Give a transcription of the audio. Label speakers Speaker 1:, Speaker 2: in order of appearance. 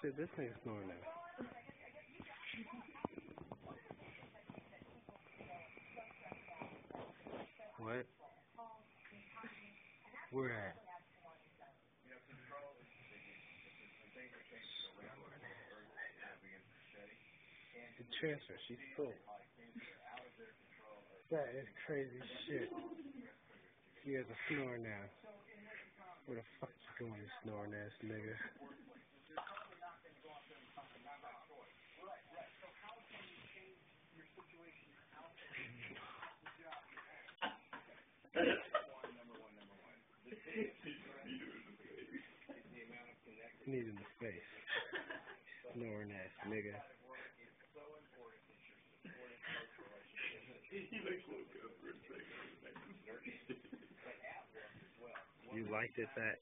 Speaker 1: shit, this thing's snoring now. What? Where at? The transfer, she's full. That is crazy shit. You has a snore now. Where the fuck you going, you snoring ass nigga? Need in the face. Snoring ass nigga. You liked it that?